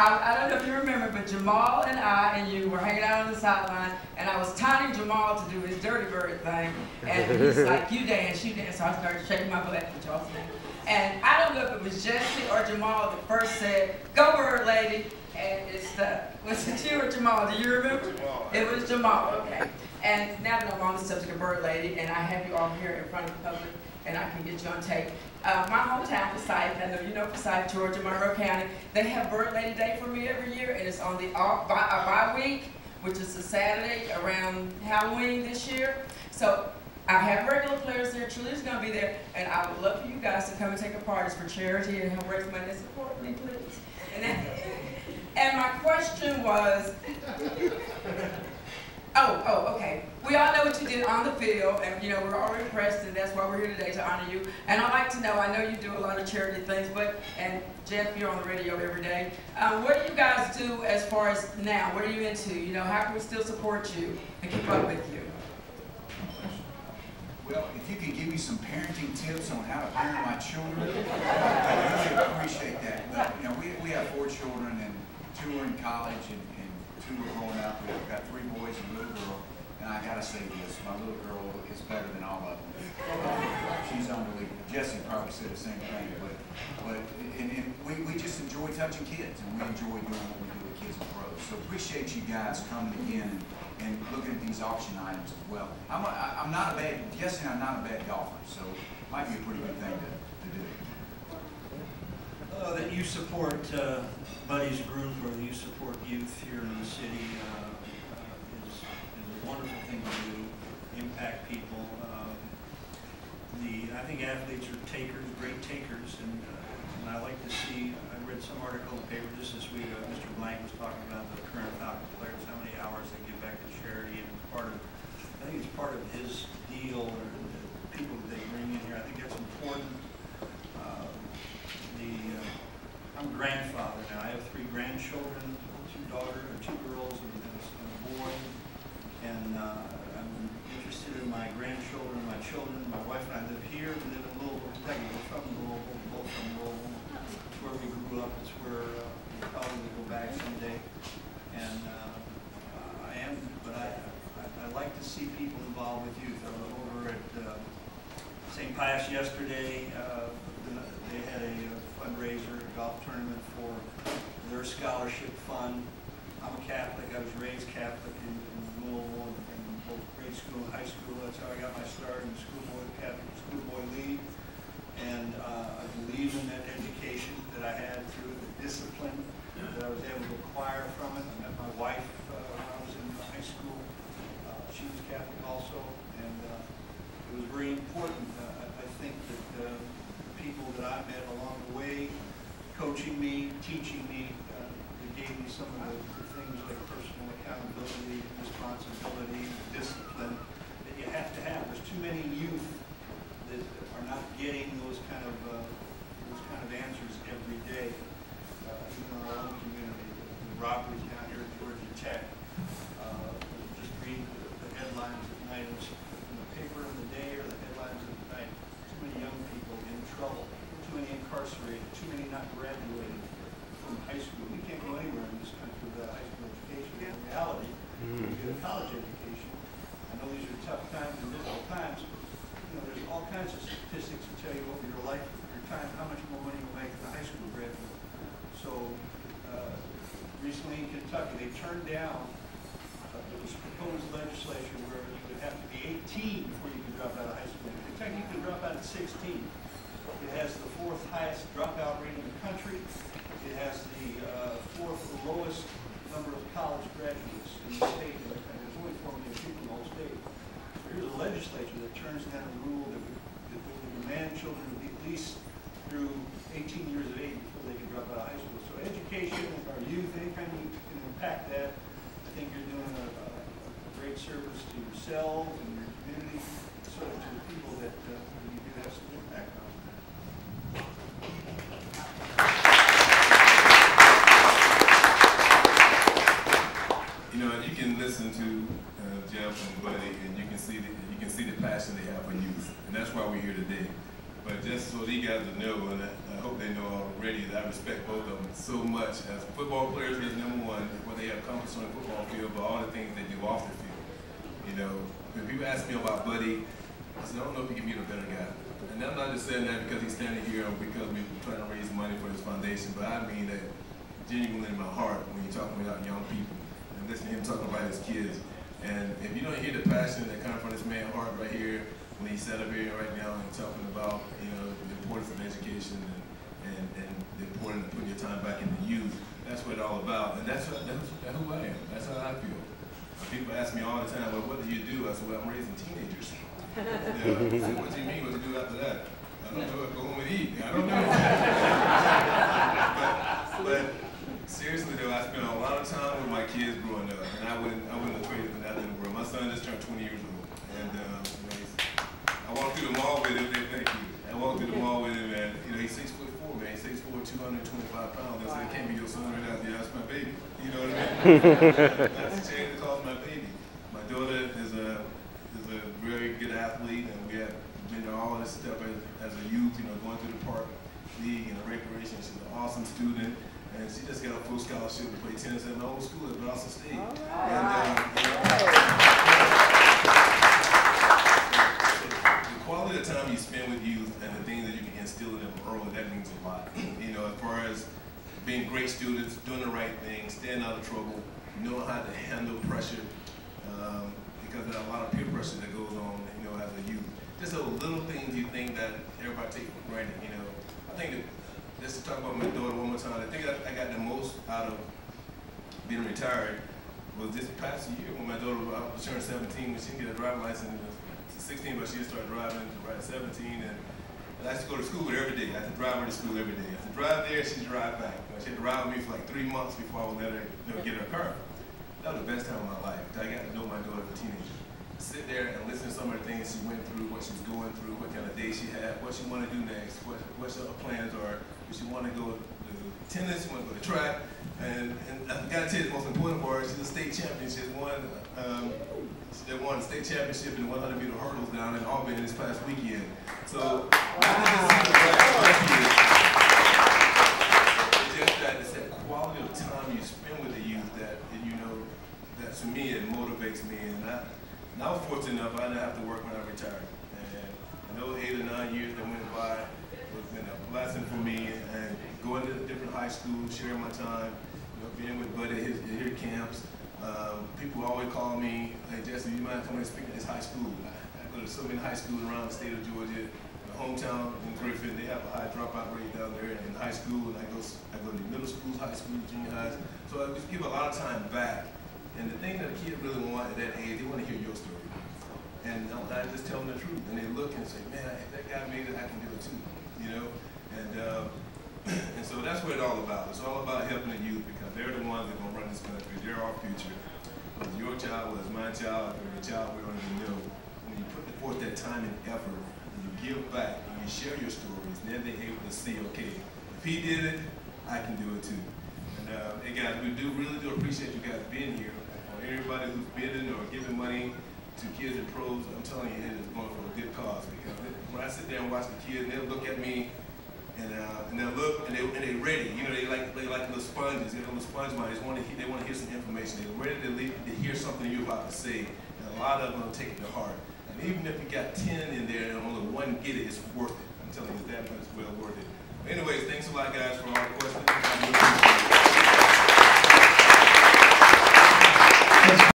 I don't know if you remember, but Jamal and I and you were hanging out on the sideline, and I was taunting Jamal to do his dirty bird thing, and he's like, you dance, so I started shaking my butt, which y'all see. And I don't know if it was Jessie or Jamal that first said, go Birdlady, and it stuck. Was it you or Jamal? Do you remember? It was Jamal, okay. And now that I'm on the subject of Birdlady, and I have you all here in front of the public, and I can get you on tape. My hometown, Forsyth, I know you know Forsyth, Georgia, Monroe County, they have Birdlady Day for me every year, and it's on the bye week, which is a Saturday around Halloween this year. So I have regular players there, Truly's going to be there, and I would love for you guys to come and take a part. It's for charity and help raise money. Support me, please. And my question was, okay. We all know what you did on the field, and you know we're already impressed, and that's why we're here today to honor you. And I'd like to know, I know you do a lot of charity things, and Jeff, you're on the radio every day. What do you guys do as far as now? What are you into? You know, how can we still support you and keep up with you? Well, if you could give me some parenting tips on how to parent my children, I really appreciate that. But you know, we have 4 children, and 2 are in college, and 2 are growing up. We've got 3 boys and a little girl. And I gotta say this, my little girl is better than all of them. She's unbelievable. Jessie probably said the same thing, but we just enjoy touching kids, and we enjoy doing what we do with kids and pros. So appreciate you guys coming again and looking at these auction items as well. I'm not a bad, Jessie and I'm not a bad golfer, so it might be a pretty good thing to do. That you support Buddy's group, or you support youth here in the city is a wonderful thing to do, impact people. I think athletes are takers, great takers, and I like to see, I read some article in the paper just this week, Mr. Blank was talking about the current Falcon players, how many hours they give back to charity, and I think it's part of his deal, or the people that they bring in here. I think that's important. I'm a grandfather now. I have 3 grandchildren, 2 daughters, 2 girls, and a boy. And I'm interested in my grandchildren and my children. My wife and I live here. We live in Louisville, Kentucky. We're from Louisville, both from Louisville. It's where we grew up. It's where we probably go back someday. And I like to see people involved with youth. I was over at St. Pius yesterday. They had a fundraiser, a golf tournament for their scholarship fund. I'm a Catholic. I was raised Catholic in Louisville, in both grade school and high school. That's how I got my start in Catholic schoolboy league. And I believe in that education that I had through the discipline that I was able to acquire from it. I met my wife when I was in high school. She was Catholic also, and it was very important. I think that people that I met along the way, coaching me, teaching me, they gave me some of the things like personal accountability, responsibility, discipline that you have to have. There's too many youth that are not getting those kind of answers every day. Even in our own community, the robberies down here at Georgia Tech. Just read the headlines at night in the paper in the day, or the headlines at night. Too many young people in trouble, too many incarcerated, too many not graduated from high school. We can't go anywhere in this country without high school education. In reality, you get a college education. I know these are tough times and difficult times. You know, there's all kinds of statistics that tell you over your life, your time, how much more money you'll make than a high school graduate. So recently in Kentucky, they turned down there was proposed legislation where you would have to be 18 before you could drop out of high school. In Kentucky, you can drop out at 16. It has the 4th highest dropout rate in the country. It has the 4th lowest number of college graduates in the state. There's only 4 million people in the whole state. So here's a legislature that turns down a rule that would demand children to be at least through 18 years of age before they can drop out of high school. So education, our youth, anytime you can impact that, I think you're doing a great service to yourself and your community, sort of to the people that you do have some impact on. You know, you can listen to Jeff and Buddy, and you can see the passion they have for youth, and that's why we're here today. But just so you guys to know, I hope they know already that I respect both of them so much. As football players, is number one, what they have accomplished on the football field, but all the things they do off the field. You know, when people ask me about Buddy, I said, I don't know if he can be a better guy. And I'm not just saying that because he's standing here or because we're trying to raise money for this foundation, but I mean that genuinely in my heart when you're talking about young people and listening to him talking about his kids. And if you don't hear the passion that comes from this man's heart right here, when he sat up here right now and talking about, you know, the importance of education and the importance of putting your time back in the youth, that's what it's all about. And that's who I am. That's how I feel. People ask me all the time, well, what do you do? I said, well, I'm raising teenagers. Yeah. So what do you mean? What do you do after that? I don't know. Go home and eat. I don't know. but seriously though, I spent a lot of time with my kids growing up, and I wouldn't have traded for nothing in the world. My son just turned 20 years old, and I walked through the mall with him. Thank you. I walked through the mall with him, and you know he's 6'4", man. He's 6'4", 225 pounds. I said, it can't be your son right out there. That's my baby. You know what I mean? That's the change that calls my baby. My daughter is a very good athlete, and we have been to all this stuff as a youth. You know, going through the park league and the recreation. She's an awesome student. And she just got a full scholarship to play tennis at my old school at Boston State. All right. The quality of time you spend with youth and the things that you can instill in them early, that means a lot. You know, as far as being great students, doing the right thing, staying out of trouble, knowing how to handle pressure, because there's a lot of peer pressure that goes on, you know, as a youth. Just those little things you think that everybody takes for granted, you know. I think that, just to talk about my daughter one more time, I think I got the most out of being retired was this past year when my daughter turned 17, when she didn't get a driving license. She's 16, but she started driving right at 17, and I used to go to school with her every day. I had to drive her to school every day. I had to drive there, she'd drive back. She had to ride with me for like 3 months before I would let her get her car. That was the best time of my life. I got to know my daughter as a teenager. Sit there and listen to some of the things she went through, what she was going through, what kind of day she had, what she wanted to do next, what her plans are. If she wanted to go to tennis, she wanted to go to track, and I got to tell you the most important part, she's a state champion. She won the state championship in the 100-meter hurdles down in Albany this past weekend. So, it's that quality of time you spend with the youth that, you know, that to me, it motivates me. And I was fortunate enough, I didn't have to work when I retired. And those 8 or 9 years that went by was been a blessing for me. And going to different high schools, sharing my time, you know, being with Buddy at his camps. People always call me, hey Jesse, you mind coming and speak at this high school? I go to so many high schools around the state of Georgia. My hometown in Griffin, they have a high dropout rate down there in high school. And I go to middle schools, high schools, junior highs. So I just give a lot of time back. And the thing that a kid really want at that age, they want to hear your story. And I just tell them the truth. And they look and say, man, if that guy made it, I can do it too. You know? And so that's what it's all about. It's all about helping the youth because they're the ones that are going to run this country. They're our future. Whether it's your child, whether it's my child, or your child, we don't even know. When you put forth that time and effort, and you give back, and you share your stories, then they're able to see, okay, if he did it, I can do it too. And hey guys, we really do appreciate you guys being here. For everybody who's bidding or giving money to kids and pros, I'm telling you, it is going for a good cause. Because when I sit there and watch the kids, they'll look at me, and they'll look, and they're ready. You know, they like little sponges. They have little sponge minds. They want to hear some information. They're ready to hear something you're about to say. And a lot of them will take it to heart. And even if you got 10 in there and only one get it, it's worth it. I'm telling you, that much well worth it. Anyways, thanks a lot, guys, for all the questions.